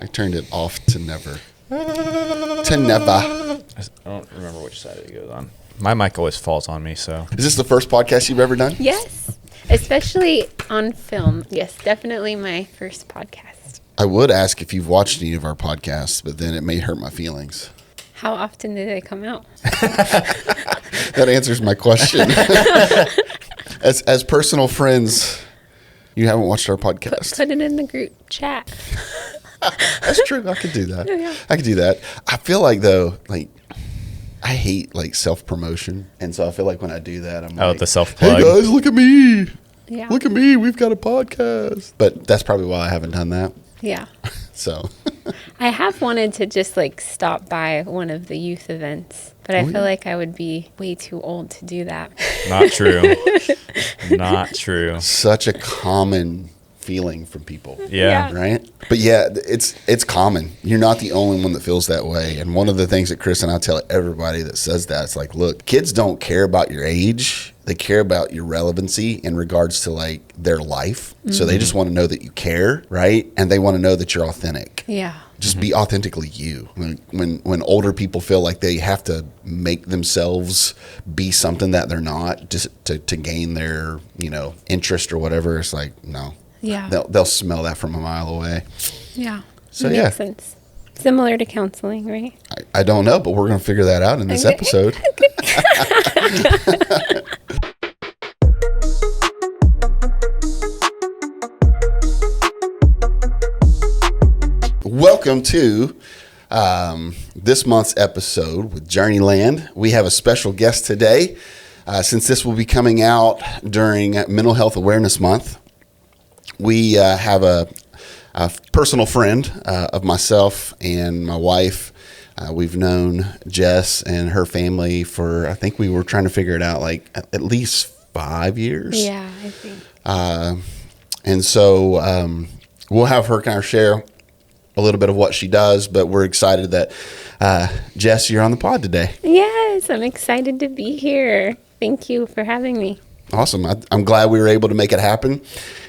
I turned it off to never. To never. I don't remember which side it goes on. My mic always falls on me, so. Is this the first podcast you've ever done? Yes, especially on film. Yes, definitely my first podcast. I would ask if you've watched any of our podcasts, but then it may hurt my feelings. How often do they come out? That answers my question. As personal friends, you haven't watched our podcast. Put it in the group chat. That's true. I could do that. Yeah. I could do that. I feel like, though, like, I hate, like, self-promotion. And so I feel like when I do that, I'm like, the self-plug. Hey, guys, look at me. Yeah. Look at me. We've got a podcast. But that's probably why I haven't done that. Yeah. So. I have wanted to just like stop by one of the youth events, but I feel like I would be way too old to do that. Not true. Not true. Such a common feeling from people. Yeah. Right? But yeah, it's common. You're not the only one that feels that way. And one of the things that Chris and I tell everybody that says that, it's like, look, kids don't care about your age. They care about your relevancy in regards to like their life. Mm-hmm. So they just want to know that you care, right? And they want to know that you're authentic. Yeah. Just be authentically you. When older people feel like they have to make themselves be something that they're not just to gain their, interest or whatever, it's like, no. Yeah. They'll smell that from a mile away. Yeah. So Makes sense. Similar to counseling, right? I don't know, but we're going to figure that out in this episode. Welcome to this month's episode with Journeyland. We have a special guest today. Since this will be coming out during Mental Health Awareness Month, we have a personal friend of myself and my wife. We've known Jess and her family for, I think we were trying to figure it out, like at least 5 years. Yeah, I think. And so we'll have her kind of share a little bit of what she does, but we're excited that Jess, you're on the pod today. Yes, I'm excited to be here. Thank you for having me. Awesome. I'm glad we were able to make it happen.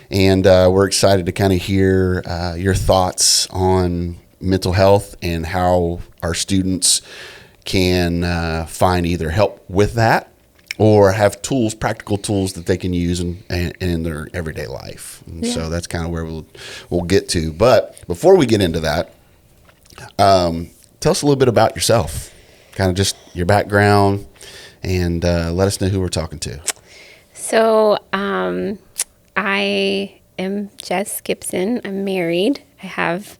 And we're excited to kind of hear your thoughts on mental health and how our students can find either help with that or have tools, practical tools that they can use in their everyday life. And so that's kind of where we'll get to. But before we get into that, tell us a little bit about yourself, kind of just your background, and let us know who we're talking to. So I am Jess Gibson. I'm married. I have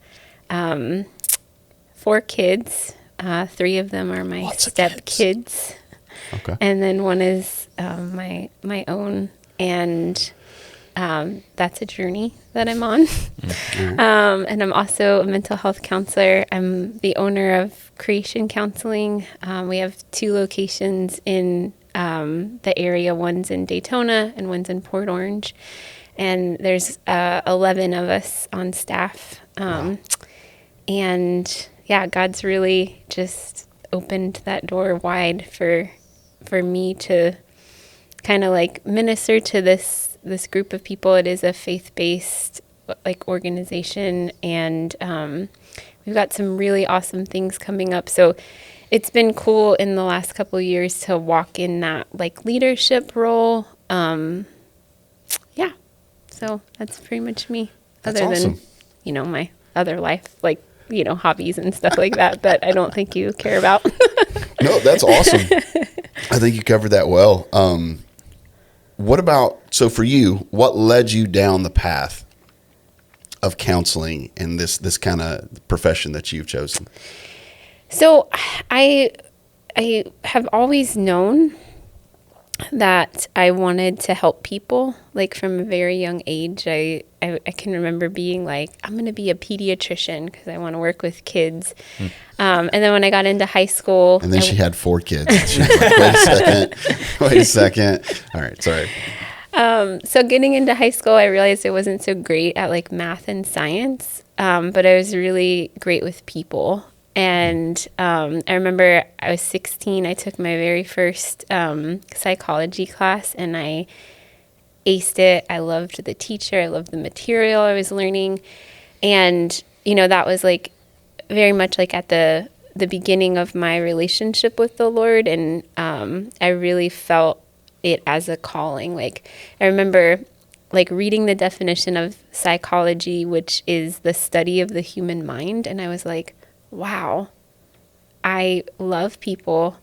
4 kids. 3 of them are my stepkids. Okay. And then one is my own, and that's a journey that I'm on. Mm-hmm. And I'm also a mental health counselor. I'm the owner of Creation Counseling. We have 2 locations in the area. One's in Daytona and one's in Port Orange. And there's 11 of us on staff. And yeah, God's really just opened that door wide for me to kind of like minister to this group of people. It is a faith-based like organization, and we've got some really awesome things coming up. So it's been cool in the last couple of years to walk in that like leadership role. Yeah. So that's pretty much me. That's other awesome. than, my other life, like, hobbies and stuff like that I don't think you care about. No, that's awesome. I think you covered that well. So for you, what led you down the path of counseling and this kind of profession that you've chosen? So I have always known that I wanted to help people, like from a very young age. I can remember being like, I'm going to be a pediatrician because I want to work with kids. And then when I got into high school... And then she had 4 kids. She was like, wait a second. All right, sorry. So getting into high school, I realized I wasn't so great at like math and science, but I was really great with people. And I remember I was 16. I took my very first psychology class, and I aced it. I loved the teacher. I loved the material I was learning. And that was like very much like at the beginning of my relationship with the Lord. And I really felt it as a calling. Like I remember like reading the definition of psychology, which is the study of the human mind. And I was like, wow, I love people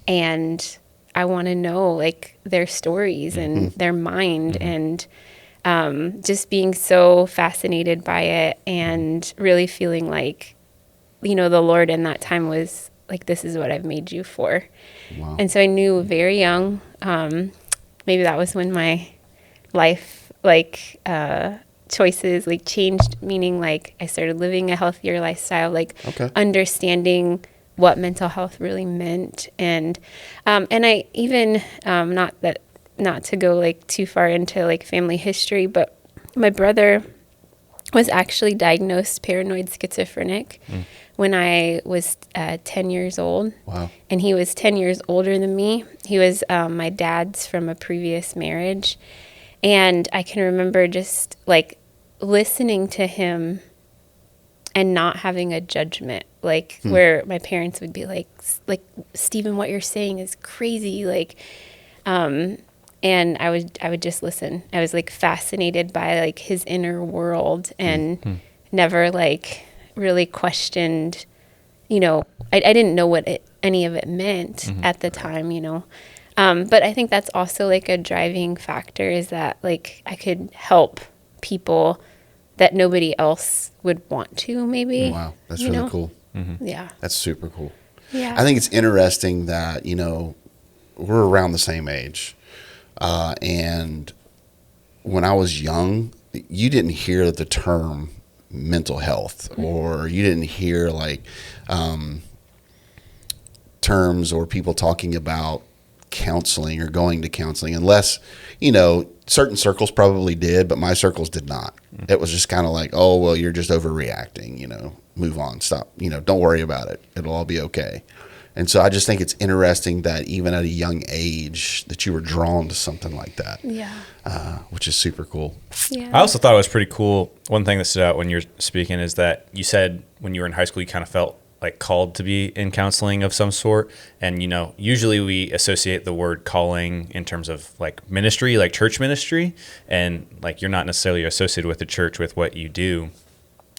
and I want to know like their stories and their mind, and just being so fascinated by it, and really feeling like, the Lord in that time was like, this is what I've made you for. Wow. And so I knew very young, maybe that was when my life, like, choices like changed, meaning like I started living a healthier lifestyle, like understanding what mental health really meant. And I even, not to go like too far into like family history, but my brother was actually diagnosed paranoid schizophrenic when I was 10 years old. Wow. And he was 10 years older than me. He was my dad's from a previous marriage. And I can remember just like listening to him and not having a judgment, like where my parents would be like, Stephen, what you're saying is crazy. Like, and I would just listen. I was like fascinated by like his inner world, and never like really questioned, I didn't know what any of it meant at the time, but I think that's also like a driving factor, is that like I could help people that nobody else would want to, maybe. Wow. That's really cool. Yeah. That's super cool. Yeah. I think it's interesting that, we're around the same age. And when I was young, you didn't hear the term mental health, or you didn't hear like terms or people talking about counseling or going to counseling, unless, certain circles probably did, but my circles did not. It was just kind of like, oh, well, you're just overreacting, move on, stop, don't worry about it. It'll all be okay. And so I just think it's interesting that even at a young age that you were drawn to something like that. Yeah. Which is super cool. Yeah. I also thought it was pretty cool. One thing that stood out when you're speaking is that you said when you were in high school, you kind of felt like called to be in counseling of some sort. And, usually we associate the word calling in terms of like ministry, like church ministry, and like you're not necessarily associated with the church with what you do.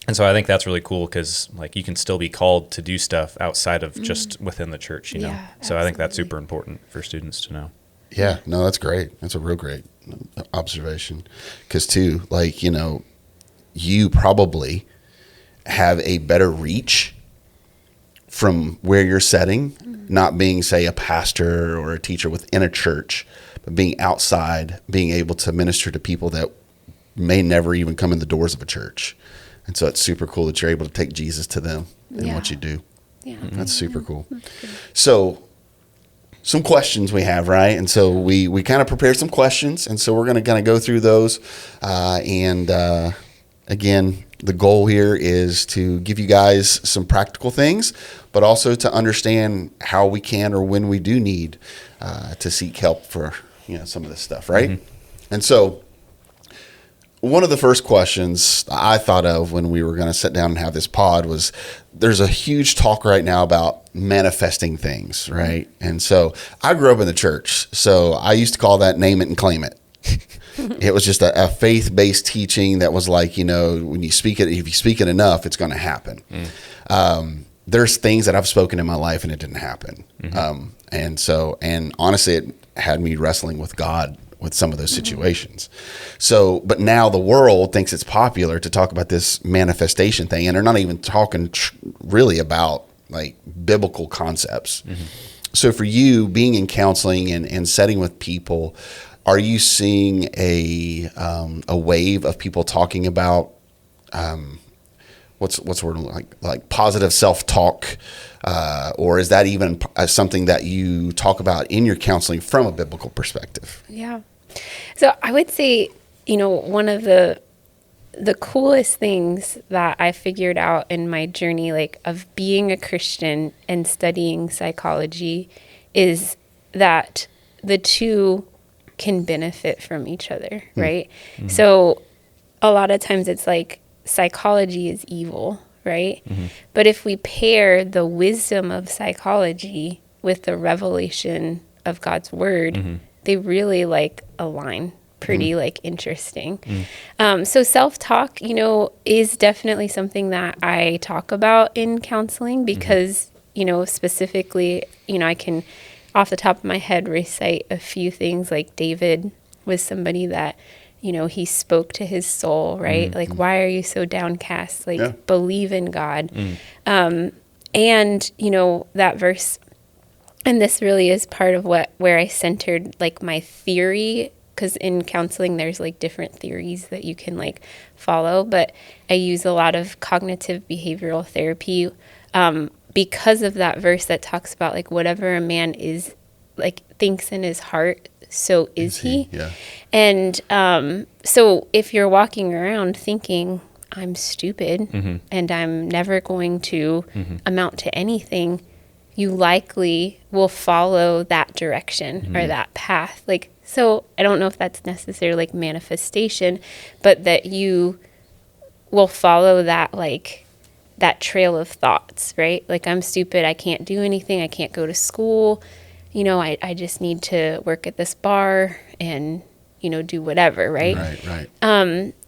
And so I think that's really cool, because like you can still be called to do stuff outside of just within the church, Yeah, So absolutely. I think that's super important for students to know. Yeah, no, that's great. That's a real great observation. Because too, like, you probably have a better reach from where you're setting, not being, say, a pastor or a teacher within a church, but being outside, being able to minister to people that may never even come in the doors of a church. And so it's super cool that you're able to take Jesus to them in what you do. Yeah. That's super cool. So some questions we have, right? And so we kind of prepared some questions, and so we're going to kind of go through those. Again, the goal here is to give you guys some practical things, but also to understand how we can, or when we do need to seek help for some of this stuff, right? And so one of the first questions I thought of when we were going to sit down and have this pod was, there's a huge talk right now about manifesting things, right? And so I grew up in the church, so I used to call that name it and claim it. It was just a faith-based teaching that was like, when you speak it, if you speak it enough, it's going to happen. There's things that I've spoken in my life and it didn't happen. And honestly, it had me wrestling with God with some of those situations. So, but now the world thinks it's popular to talk about this manifestation thing, and they're not even talking really about like biblical concepts. So for you, being in counseling and setting with people, are you seeing a wave of people talking about what's the word, like positive self-talk, or is that even something that you talk about in your counseling from a biblical perspective? Yeah. So I would say, one of the coolest things that I figured out in my journey, like of being a Christian and studying psychology, is that the two can benefit from each other, right? So a lot of times it's like psychology is evil, right? But if we pair the wisdom of psychology with the revelation of God's word, they really like align pretty like interesting. So self-talk, you know, is definitely something that I talk about in counseling because, you know, specifically, you know, I can off the top of my head recite a few things. Like David was somebody that, you know, he spoke to his soul, right? Like, why are you so downcast? Like, believe in God. And, you know, that verse, and this really is part of where I centered like my theory, because in counseling, there's like different theories that you can like follow, but I use a lot of cognitive behavioral therapy because of that verse that talks about like whatever a man is like thinks in his heart, so is he. Yeah. And so if you're walking around thinking I'm stupid and I'm never going to amount to anything, you likely will follow that direction or that path. Like, so I don't know if that's necessarily like manifestation, but that you will follow that, like that trail of thoughts, right? Like, I'm stupid. I can't do anything. I can't go to school. You know, I just need to work at this bar and, you know, do whatever. Right. Right.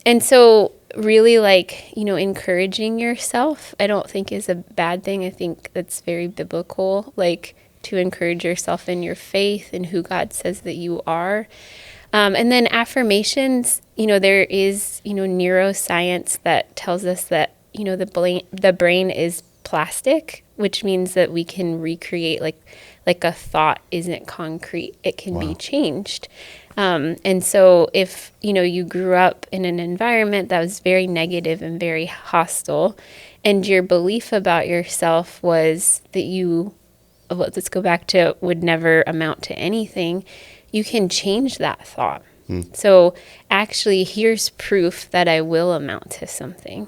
And so really like, you know, encouraging yourself, I don't think is a bad thing. I think that's very biblical, like to encourage yourself in your faith and who God says that you are. And then affirmations, you know, there is, you know, neuroscience that tells us that, you know, the brain is plastic, which means that we can recreate like a thought isn't concrete. It can be changed. And so if, you know, you grew up in an environment that was very negative and very hostile, and your belief about yourself was that you, let's go back to would never amount to anything, you can change that thought. So actually, here's proof that I will amount to something.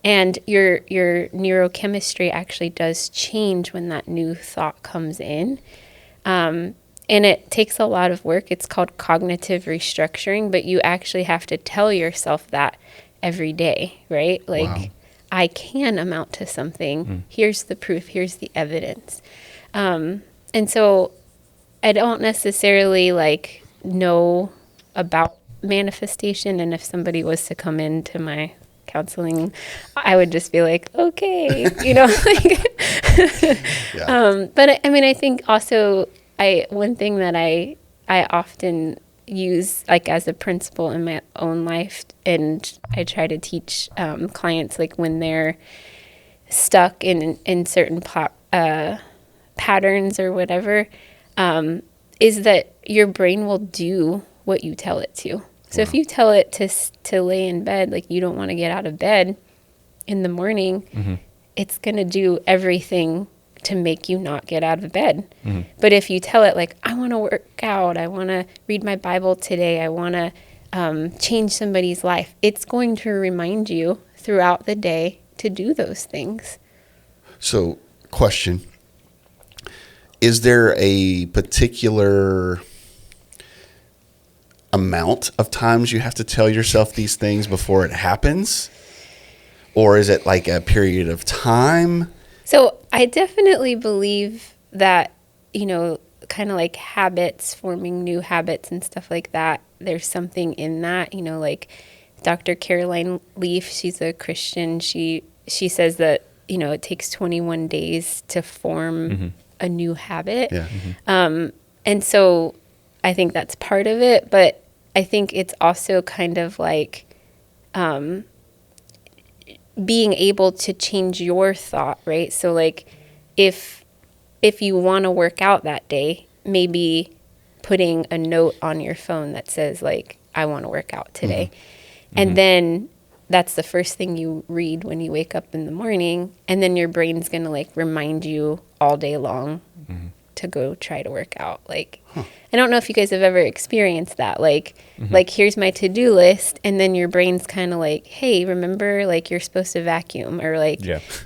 And your neurochemistry actually does change when that new thought comes in. And it takes a lot of work. It's called cognitive restructuring, but you actually have to tell yourself that every day, right? Like, I can amount to something. Here's the proof. Here's the evidence. And so I don't necessarily like know about manifestation. And if somebody was to come into my counseling, I would just be like, okay, you know, like, but I mean, I think also one thing that I often use like as a principle in my own life, and I try to teach clients like when they're stuck in certain patterns or whatever, is that your brain will do what you tell it to. So if you tell it to lay in bed, like you don't want to get out of bed in the morning, it's going to do everything to make you not get out of bed. But if you tell it like, I want to work out, I want to read my Bible today, I want to change somebody's life, it's going to remind you throughout the day to do those things. So, question. Is there a particular amount of times you have to tell yourself these things before it happens? Or is it like a period of time? So I definitely believe that, you know, kind of like habits, forming new habits and stuff like that, there's something in that, you know, like Dr. Caroline Leaf, she's a Christian. She says that, you know, it takes 21 days to form a new habit. And so I think that's part of it, but I think it's also kind of like being able to change your thought, right? So like if you want to work out that day, maybe putting a note on your phone that says like, I want to work out today. And then that's the first thing you read when you wake up in the morning. And then your brain's going to like remind you all day long to go try to work out. Like, I don't know if you guys have ever experienced that. Like, like here's my to-do list. And then your brain's kind of like, hey, remember, like you're supposed to vacuum or like,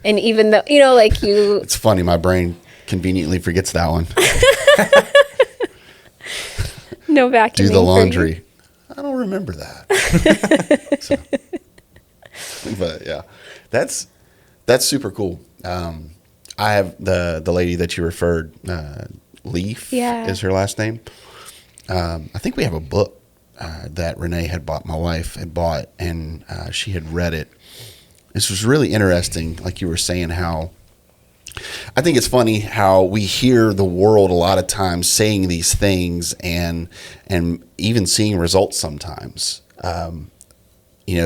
and even though, you know, like you, It's funny. My brain conveniently forgets that one. no vacuuming. Do the laundry. I don't remember that. But yeah, that's That's super cool. I have the lady that you referred, Leaf is her last name. I think we have a book that Renee had bought, my wife had bought, and she had read it. This was really interesting, like you were saying, how I think it's funny how we hear the world a lot of times saying these things and even seeing results sometimes,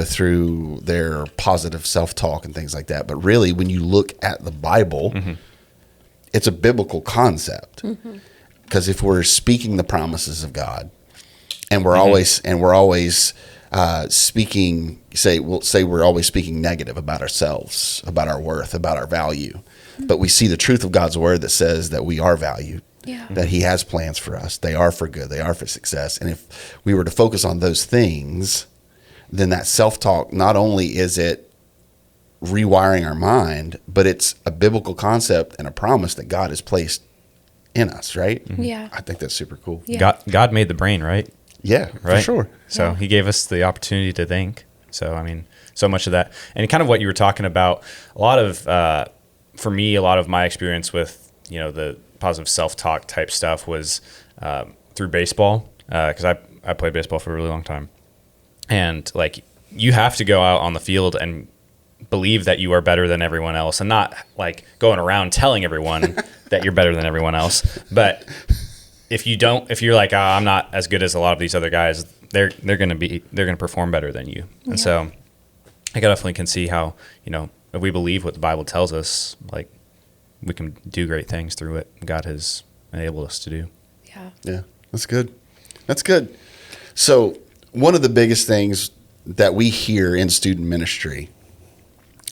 through their positive self-talk and things like that. But really, when you look at the Bible, it's a biblical concept. Because if we're speaking the promises of God, and we're always speaking, we're always speaking negative about ourselves, about our worth, about our value. But we see the truth of God's word that says that we are valued, that he has plans for us. They are for good. They are for success. And if we were to focus on those things, then that self-talk, not only is it rewiring our mind, but it's a biblical concept and a promise that God has placed in us, right? Yeah. I think that's super cool. Yeah. God made the brain, right? Yeah, Right. for sure. So he gave us the opportunity to think. So, I mean, so much of that. And kind of what you were talking about, a lot of, for me, a lot of my experience with, the positive self-talk type stuff was through baseball, because I played baseball for a really long time. And like, you have to go out on the field and believe that you are better than everyone else, and not like going around telling everyone that you're better than everyone else. But if you're like, I'm not as good as a lot of these other guys, they're going to perform better than you. And so I definitely can see how, if we believe what the Bible tells us, like, we can do great things through it. God has enabled us to do. Yeah, that's good. That's good. So one of the biggest things that we hear in student ministry,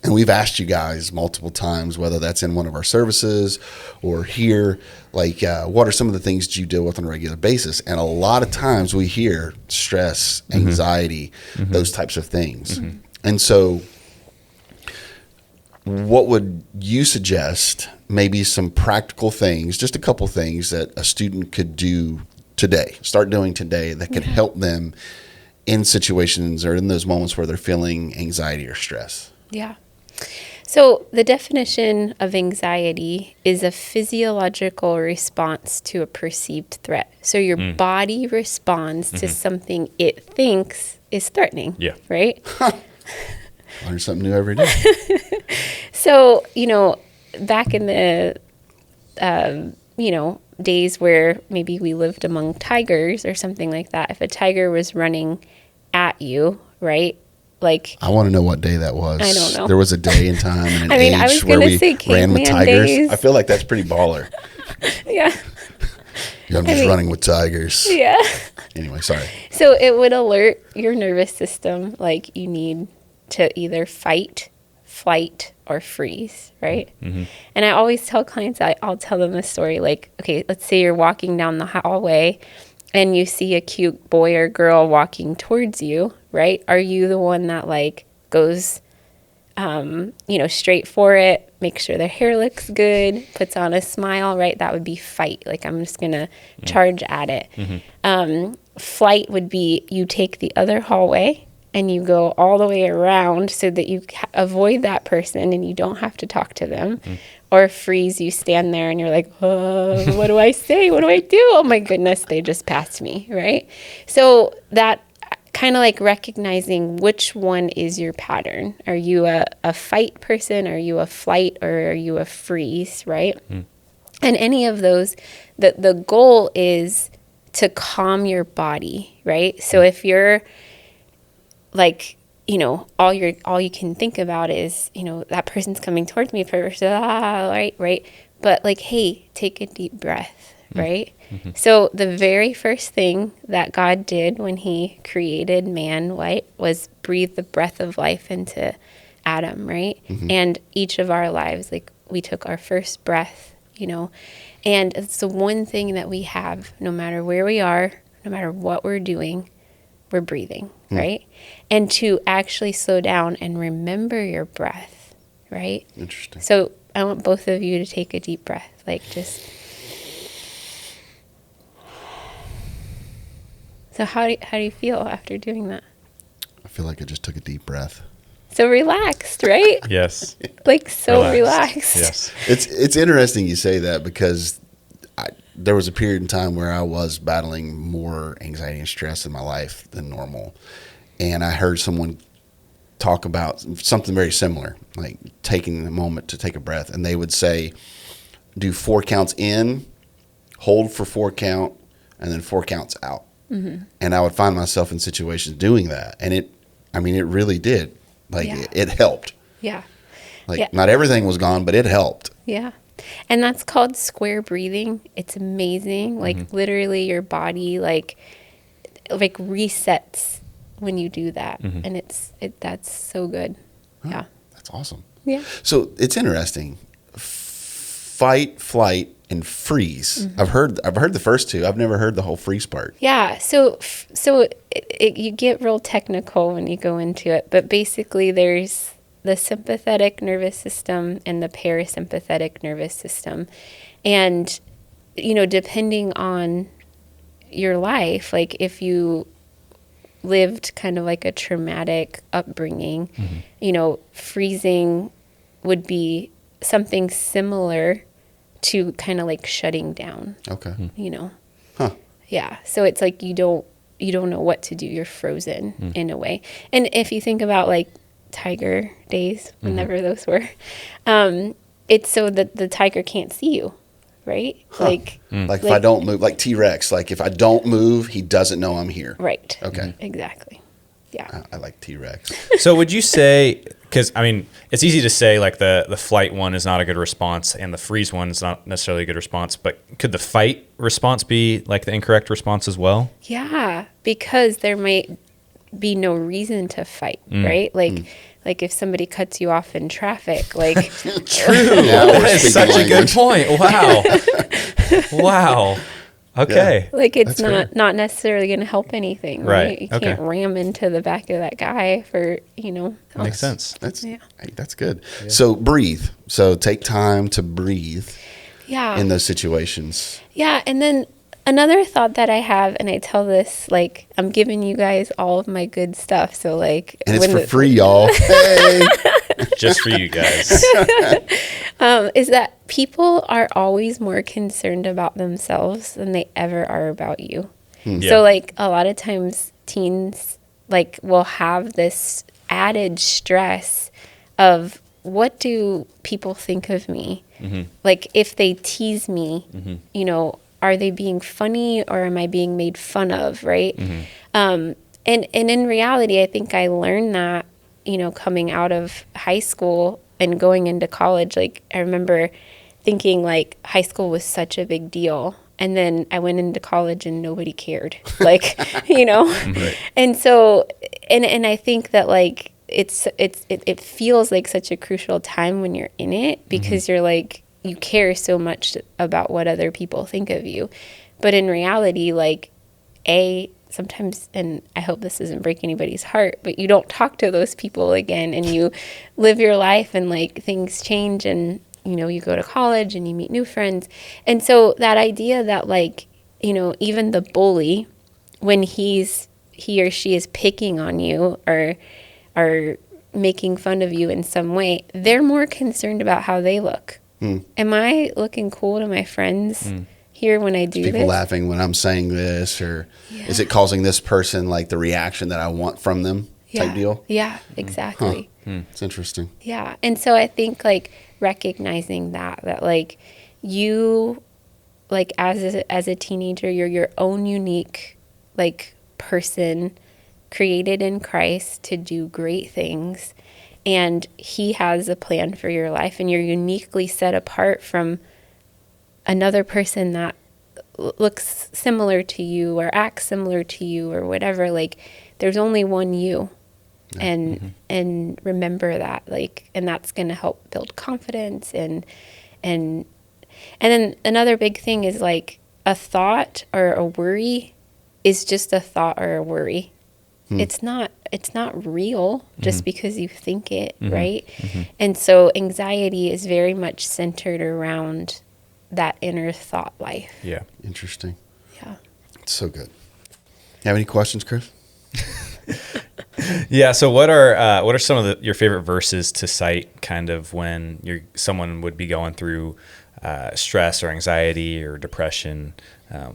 and we've asked you guys multiple times, whether that's in one of our services or here, like, what are some of the things that you deal with on a regular basis? And a lot of times we hear stress, anxiety, those types of things. And so what would you suggest, maybe some practical things, just a couple things that a student could do today, start doing today, that could help them in situations or in those moments where they're feeling anxiety or stress? Yeah. So the definition of anxiety is a physiological response to a perceived threat. So your body responds to something it thinks is threatening. Yeah. Right? Learn something new every day. So, back in the, days where maybe we lived among tigers or something like that, if a tiger was running at you, right? Like, I want to know what day that was. I don't know. There was a day and time and an I mean, I age was where gonna we say ran with caveman tigers. days. I feel like that's pretty baller. yeah. I'm just running with tigers. Yeah. Anyway, sorry. So it would alert your nervous system like you need to either fight, flight, or freeze, right? And I always tell clients, I'll tell them this story, like, okay, let's say you're walking down the hallway and you see a cute boy or girl walking towards you, right? Are you the one that like goes, straight for it, make sure their hair looks good, puts on a smile, right? That would be fight. Like, I'm just going to charge at it. Flight would be you take the other hallway and you go all the way around so that you avoid that person and you don't have to talk to them. Or freeze, you stand there and you're like, oh, what do I say? What do I do? Oh my goodness, they just passed me, right? So that kind of like recognizing which one is your pattern. Are you a fight person? Are you a flight? Or are you a freeze, right? And any of those, the goal is to calm your body, right? So if you're like, all you can think about is, that person's coming towards me first, right? But like, hey, take a deep breath, right? So the very first thing that God did when he created man, right, was breathe the breath of life into Adam, right? And each of our lives, like, we took our first breath, and it's the one thing that we have, no matter where we are, no matter what we're doing, we're breathing, right? And to actually slow down and remember your breath, right? Interesting. So I want both of you to take a deep breath, like just. So how do you feel after doing that? I feel like I just took a deep breath. so relaxed, right? Yes. Like so relaxed. Yes. It's interesting you say that because there was a period in time where I was battling more anxiety and stress in my life than normal. And I heard someone talk about something very similar, like taking a moment to take a breath. And they would say, do 4 counts in, hold for 4 count, and then 4 counts out. Mm-hmm. And I would find myself in situations doing that. And it really did. Like it helped. Yeah. Like not everything was gone, but it helped. Yeah. And that's called square breathing. It's amazing. Like literally your body like resets when you do that. And that's so good. Huh, yeah. That's awesome. Yeah. So it's interesting. Fight, flight, and freeze. I've heard the first two. I've never heard the whole freeze part. Yeah. So you get real technical when you go into it, but basically there's the sympathetic nervous system and the parasympathetic nervous system. And, depending on your life, like if you lived kind of like a traumatic upbringing, freezing would be something similar to kind of like shutting down. Okay. Huh. Yeah. So it's like you don't know what to do. You're frozen in a way. And if you think about like tiger days, whenever those were, it's so that the tiger can't see you, right? Huh. Like if I don't move, like T-Rex, like if I don't move, he doesn't know I'm here. Right. Okay. Exactly. Yeah. I like T-Rex. So would you say, because it's easy to say like the flight one is not a good response and the freeze one is not necessarily a good response, but could the fight response be like the incorrect response as well? Yeah, because there might be no reason to fight, right? Like if somebody cuts you off in traffic, like true. That is such a good point. Wow. Okay. Yeah. Like it's not necessarily going to help anything, right? You Okay. can't ram into the back of that guy for, Makes sense. That's good. Yeah. So breathe. So take time to breathe. Yeah. In those situations. Yeah, and then another thought that I have, and I tell this, like, I'm giving you guys all of my good stuff. So, like, and it's for free, y'all. Hey. Just for you guys. Is that people are always more concerned about themselves than they ever are about you. Yeah. So, like, a lot of times teens, like, will have this added stress of what do people think of me? Like, if they tease me, are they being funny or am I being made fun of, right? And in reality, I think I learned that, coming out of high school and going into college. Like, I remember thinking, like, high school was such a big deal. And then I went into college and nobody cared, like, Right. And so, and I think that, like, it feels like such a crucial time when you're in it because you're like, you care so much about what other people think of you. But in reality, like, sometimes, and I hope this doesn't break anybody's heart, but you don't talk to those people again and you live your life and, like, things change and, you go to college and you meet new friends. And so that idea that, like, even the bully, when he or she is picking on you or making fun of you in some way, they're more concerned about how they look. Am I looking cool to my friends here when I do this? People laughing when I'm saying this, or is it causing this person like the reaction that I want from them type deal? Yeah, exactly. It's interesting. Yeah. And so I think, like, recognizing that like you, like, as a teenager, you're your own unique, like, person created in Christ to do great things. And he has a plan for your life, and you're uniquely set apart from another person that looks similar to you or acts similar to you or whatever. Like, there's only one you. And remember that, like, and that's going to help build confidence. And then another big thing is, like, a thought or a worry is just a thought or a worry. It's not real just because you think it, right? And so anxiety is very much centered around that inner thought life. Yeah. Interesting. Yeah. It's so good. You have any questions, Chris? Yeah. So what are some of your favorite verses to cite kind of when someone would be going through stress or anxiety or depression?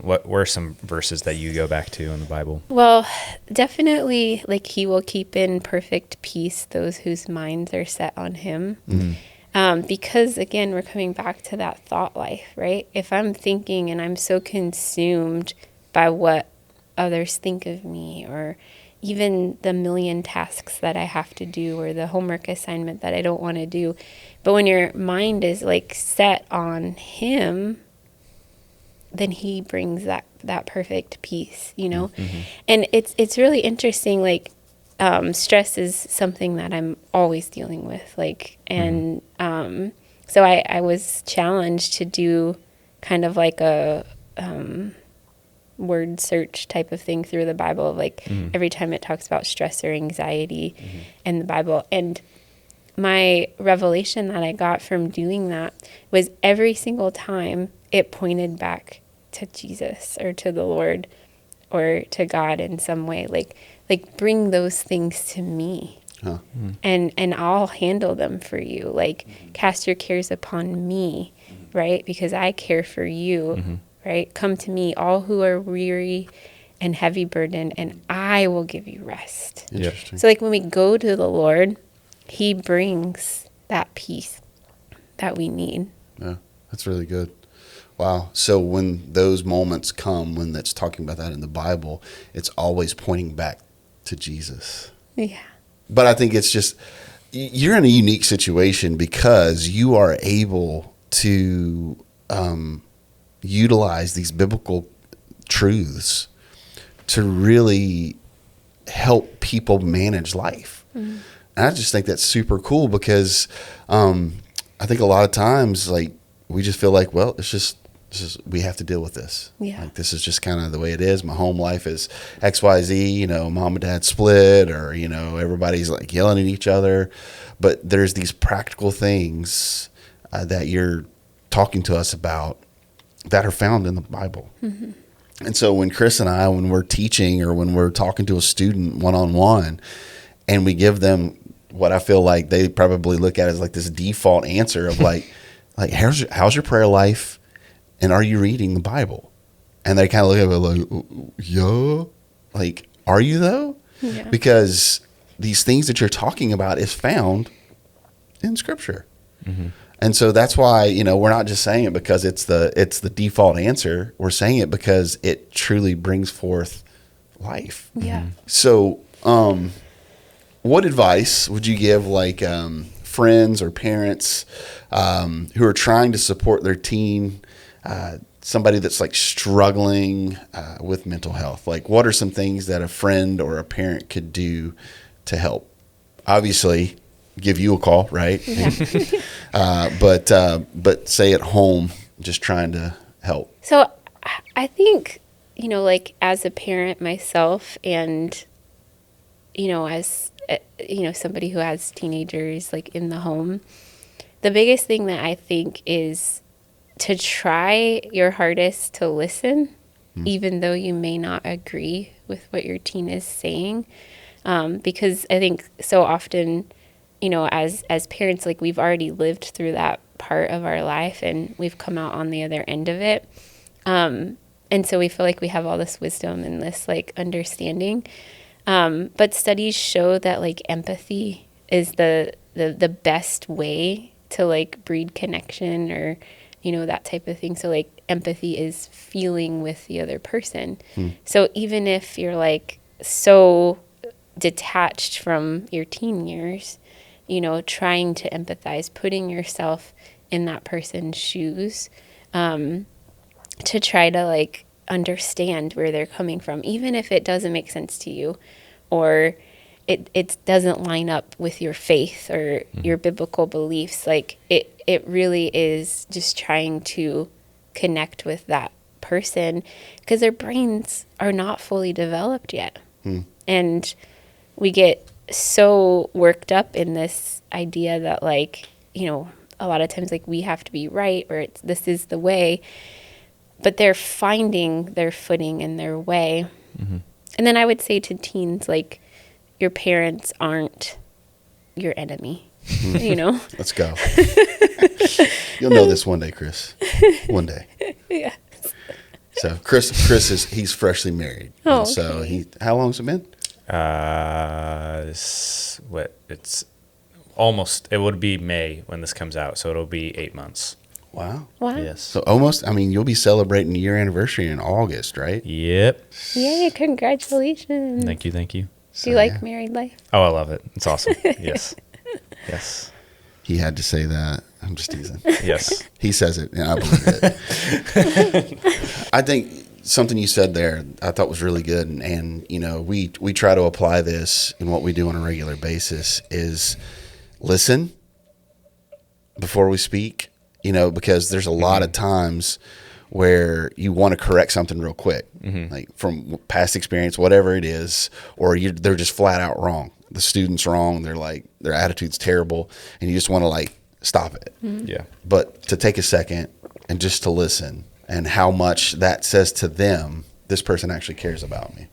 What are some verses that you go back to in the Bible? Well, definitely, like, he will keep in perfect peace those whose minds are set on him. Because, again, we're coming back to that thought life, right? If I'm thinking and I'm so consumed by what others think of me, or even the million tasks that I have to do, or the homework assignment that I don't want to do, but when your mind is like set on him, then he brings that perfect peace, you know? And it's really interesting, like, stress is something that I'm always dealing with, like, and so I was challenged to do kind of like a word search type of thing through the Bible, of like every time it talks about stress or anxiety in the Bible. And my revelation that I got from doing that was every single time it pointed back to Jesus or to the Lord or to God in some way, like bring those things to me. And I'll handle them for you. Like, cast your cares upon me, right? Because I care for you, right? Come to me, all who are weary and heavy burdened, and I will give you rest. Interesting. So, like, when we go to the Lord, he brings that peace that we need. Yeah, that's really good. Wow. So when those moments come, when that's talking about that in the Bible, it's always pointing back to Jesus. Yeah. But I think it's just, you're in a unique situation because you are able to utilize these biblical truths to really help people manage life. And I just think that's super cool because I think a lot of times, like, we just feel like, well, it's just we have to deal with this. Yeah. Like, this is just kind of the way it is. My home life is XYZ, you know, mom and dad split, or, you know, everybody's like yelling at each other. But there's these practical things that you're talking to us about that are found in the Bible. And so when Chris and I, when we're teaching or when we're talking to a student one-on-one, and we give them what I feel like they probably look at as like this default answer of like how's your prayer life? And are you reading the Bible? And they kind of look at it like, yeah. Like, are you though? Yeah. Because these things that you're talking about is found in Scripture. And so that's why, you know, we're not just saying it because it's the default answer. We're saying it because it truly brings forth life. Yeah. So, what advice would you give, like, friends or parents who are trying to support their teen, somebody that's like struggling with mental health? Like, what are some things that a friend or a parent could do to help? Obviously, give you a call, right? Yeah. But say at home, just trying to help. So I think, you know, like, as a parent myself, and, you know, as, you know, somebody who has teenagers, like, in the home, the biggest thing that I think is to try your hardest to listen, even though you may not agree with what your teen is saying. Because I think so often, you know, as parents, like, we've already lived through that part of our life and we've come out on the other end of it. And so we feel like we have all this wisdom and this, like, understanding. But studies show that, like, empathy is the best way to, like, breed connection, or, you know, that type of thing. So, like, empathy is feeling with the other person. So even if you're, like, so detached from your teen years, you know, trying to empathize, putting yourself in that person's shoes, to try to, like, understand where they're coming from, even if it doesn't make sense to you, or it doesn't line up with your faith or your biblical beliefs. Like, it really is just trying to connect with that person, because their brains are not fully developed yet. And we get so worked up in this idea that, like, you know, a lot of times, like, we have to be right, or this is the way, but they're finding their footing and their way. And then I would say to teens, like, your parents aren't your enemy, you know? Let's go. You'll know this one day, Chris. One day. Yeah. So Chris he's freshly married. Oh, And so okay. how long's it been? It's almost, it would be May when this comes out, so it'll be 8 months. Wow. Wow. Yes. So almost, I mean, you'll be celebrating your anniversary in August, right? Yep. Yay, congratulations. Thank you. Do you So, like yeah. married life? Oh, I love it. It's awesome. Yes. Yes. He had to say that. I'm just teasing. Yes. He says it, and I believe it. I think something you said there I thought was really good, and you know, we try to apply this in what we do on a regular basis is listen before we speak, you know, because there's a lot of times where you want to correct something real quick, like from past experience, whatever it is, or they're just flat out wrong. The student's wrong. They're like, their attitude's terrible, and you just want to like stop it. Yeah. But to take a second and just to listen, and how much that says to them, this person actually cares about me.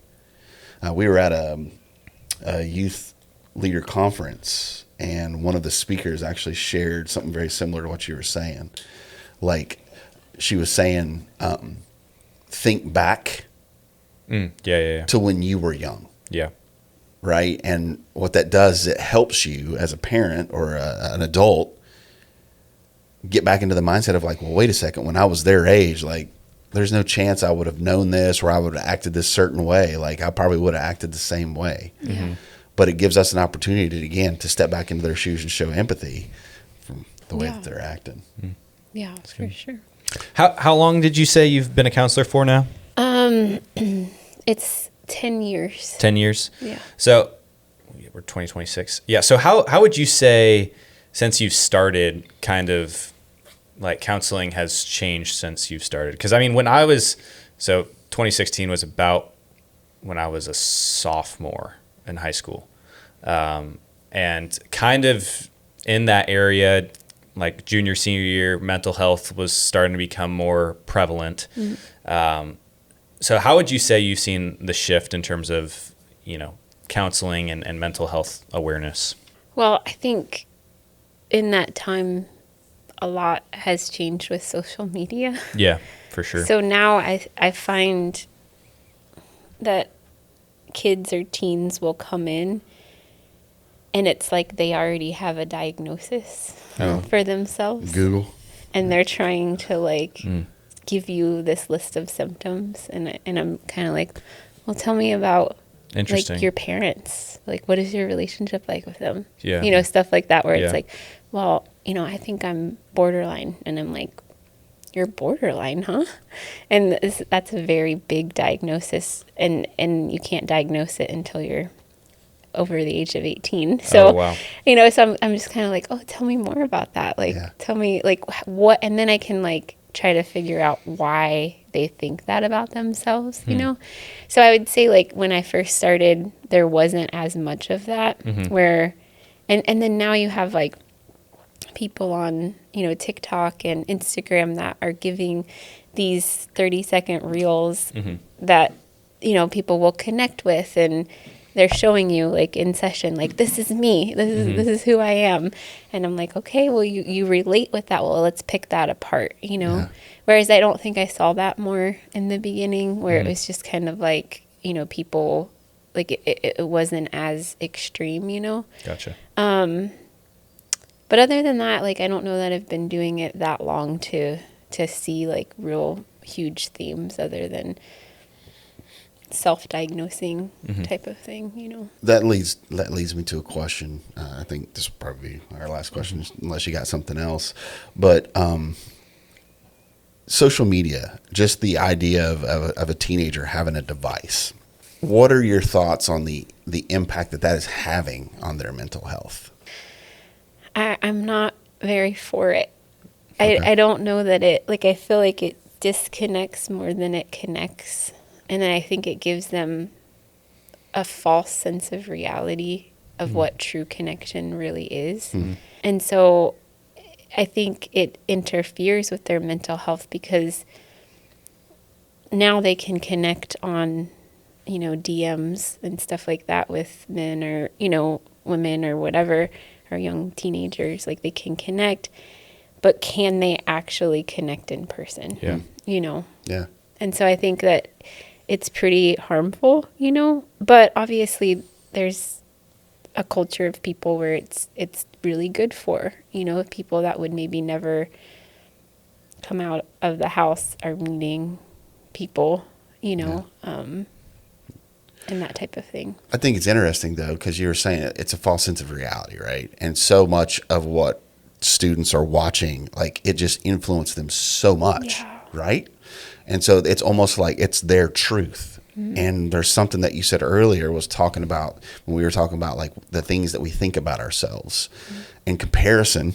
We were at a youth leader conference, and one of the speakers actually shared something very similar to what you were saying. Like, she was saying, think back Yeah. to when you were young. Yeah. Right. And what that does is it helps you as a parent or an adult get back into the mindset of like, well, wait a second, when I was their age, like there's no chance I would have known this or I would have acted this certain way. Like I probably would have acted the same way. But it gives us an opportunity to, again, to step back into their shoes and show empathy from the way that they're acting. Yeah, for sure. How long did you say you've been a counselor for now? It's 10 years. 10 years? Yeah. So we're 2026. Yeah. So how would you say, since you've started, kind of like counseling has changed since you've started? Because I mean, so 2016 was about when I was a sophomore in high school. And kind of in that area, like junior, senior year, mental health was starting to become more prevalent. So how would you say you've seen the shift in terms of, you know, counseling and mental health awareness? Well, I think in that time, a lot has changed with social media. Yeah, for sure. So now I find that kids or teens will come in and it's like they already have a diagnosis for themselves. Google. And they're trying to like give you this list of symptoms. And I'm kind of like, well, tell me about Interesting. like your parents. Like, what is your relationship like with them? Yeah. You know, stuff like that where Yeah. it's like, well, you know, I think I'm borderline. And I'm like, you're borderline, huh? And that's a very big diagnosis. And you can't diagnose it until you're over the age of 18. So, Oh, wow. you know, so I'm just kind of like, oh, tell me more about that. Like, tell me like what, and then I can like try to figure out why they think that about themselves, you know? So I would say like when I first started, there wasn't as much of that where, and then now you have like people on, you know, TikTok and Instagram that are giving these 30-second reels that, you know, people will connect with, and they're showing you like in session, like, this is me, this is who I am. And I'm like, okay, well, you relate with that. Well, let's pick that apart, you know? Yeah. Whereas I don't think I saw that more in the beginning, where it was just kind of like, you know, people, like it wasn't as extreme, you know? Gotcha. But other than that, like, I don't know that I've been doing it that long to see like real huge themes other than self-diagnosing type of thing, you know. That leads me to a question. I think this will probably be our last question, unless you got something else. But social media, just the idea of a teenager having a device. What are your thoughts on the impact that is having on their mental health? I'm not very for it. Okay. I don't know that I feel like it disconnects more than it connects. And then I think it gives them a false sense of reality of what true connection really is. And so I think it interferes with their mental health, because now they can connect on DMs and stuff like that with men or, women or whatever, or young teenagers, like they can connect, but can they actually connect in person? Yeah. Yeah. And so I think that it's pretty harmful, but obviously there's a culture of people where it's really good for, people that would maybe never come out of the house are meeting people, and that type of thing. I think it's interesting though, because you were saying it's a false sense of reality, right? And so much of what students are watching, like it just influenced them so much, right? And so it's almost like it's their truth. And there's something that you said earlier was talking about when we were talking about like the things that we think about ourselves. And comparison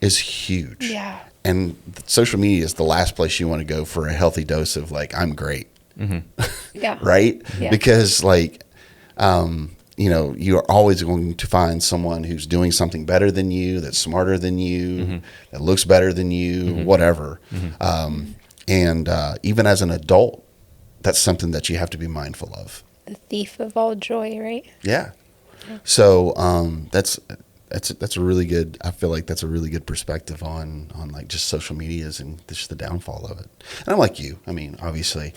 is huge. Yeah. And social media is the last place you want to go for a healthy dose of like, I'm great. Yeah. Right? Yeah. Because like, you are always going to find someone who's doing something better than you, that's smarter than you, that looks better than you, whatever. And even as an adult, that's something that you have to be mindful of. The thief of all joy, right? Yeah. So that's a really good. I feel like that's a really good perspective on like just social medias and just the downfall of it. And I'm like you. I mean, obviously,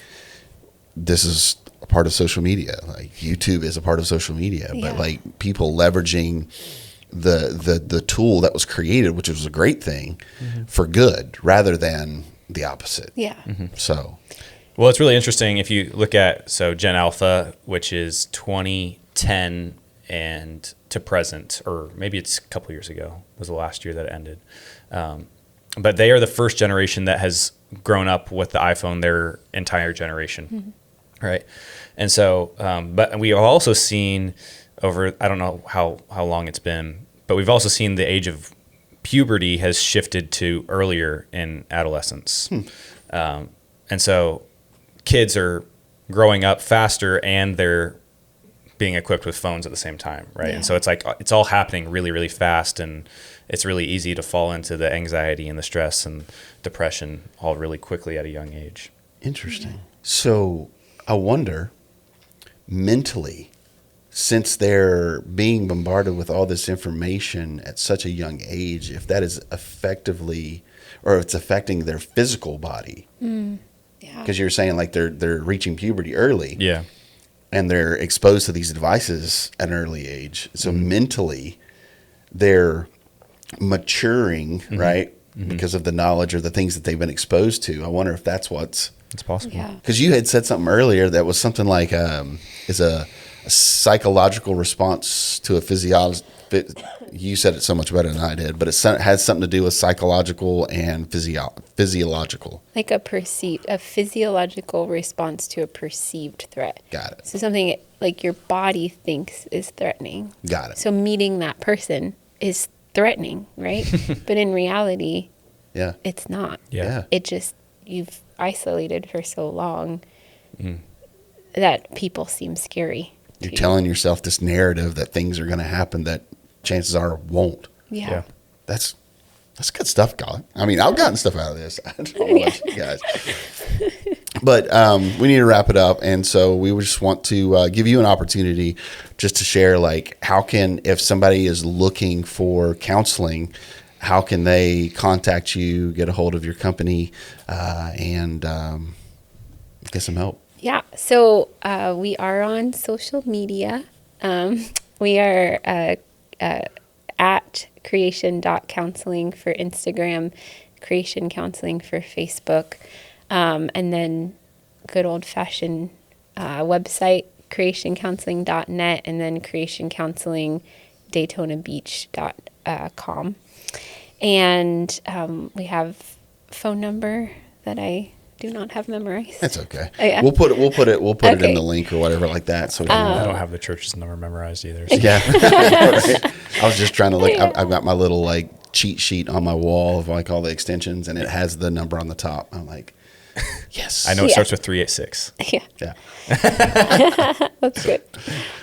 this is a part of social media. Like YouTube is a part of social media, but like people leveraging the tool that was created, which was a great thing, for good rather than the opposite. Yeah. So. Well, it's really interesting if you look at Gen Alpha, which is 2010 and to present, or maybe it's a couple years ago was the last year that it ended. But they are the first generation that has grown up with the iPhone their entire generation, right? And so, but we have also seen over, I don't know how long it's been, but we've also seen the age of puberty has shifted to earlier in adolescence. And so kids are growing up faster and they're being equipped with phones at the same time, right? And so it's like it's all happening really, really fast, and it's really easy to fall into the anxiety and the stress and depression all really quickly at a young age. Interesting. So I wonder, mentally, since they're being bombarded with all this information at such a young age, if that is effectively, or it's affecting their physical body. Because you're saying like they're reaching puberty early. Yeah. And they're exposed to these devices at an early age. So mentally, they're maturing, right? Because of the knowledge or the things that they've been exposed to. I wonder if that's what's... It's possible. Because you had said something earlier that was something like is a psychological response to a physiological... You said it so much better than I did, but it has something to do with psychological and physiological. Like a physiological response to a perceived threat. Got it. So something like your body thinks is threatening. Got it. So meeting that person is threatening, right? But in reality, it's not. It just, you've isolated for so long that people seem scary. You're telling yourself this narrative that things are going to happen that chances are won't. Yeah. That's good stuff, God. I mean, I've gotten stuff out of this. I don't know about you guys. But we need to wrap it up. And so we just want to give you an opportunity just to share, like, if somebody is looking for counseling, how can they contact you, get a hold of your company, and get some help? Yeah. So we are on social media. We are at creation.counseling for Instagram, Creation Counseling for Facebook, and then good old-fashioned website, creationcounseling.net, and then creationcounseling.daytonabeach.com. And we have phone number that I do not have memorized. That's okay. Yeah. We'll put it in the link or whatever like that. So I don't have the church's number memorized either. So. Yeah. Right. I was just trying to look. I've got my little like cheat sheet on my wall of like all the extensions, and it has the number on the top. I'm like, yes. I know it starts with 386. Yeah. That's good.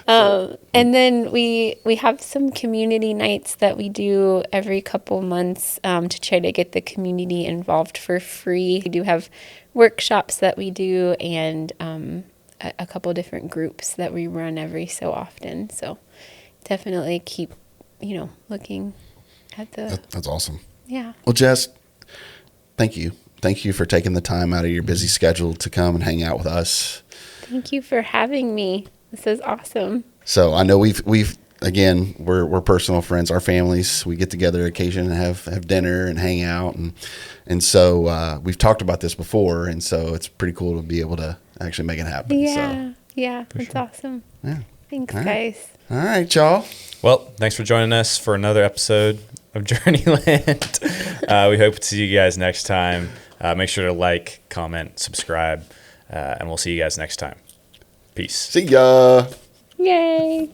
And then we have some community nights that we do every couple months to try to get the community involved for free. We do have workshops that we do and a couple different groups that we run every so often. So definitely keep, looking at That's awesome. Yeah. Well, Jess, thank you. Thank you for taking the time out of your busy schedule to come and hang out with us. Thank you for having me. This is awesome. So I know we've again, we're personal friends. Our families, we get together occasionally and have dinner and hang out, and so we've talked about this before, and so it's pretty cool to be able to actually make it happen. Yeah, that's awesome. Yeah. Thanks, All right. guys. All right, y'all. Well, thanks for joining us for another episode of Journeyland. We hope to see you guys next time. Make sure to like, comment, subscribe, and we'll see you guys next time. Peace. See ya. Yay.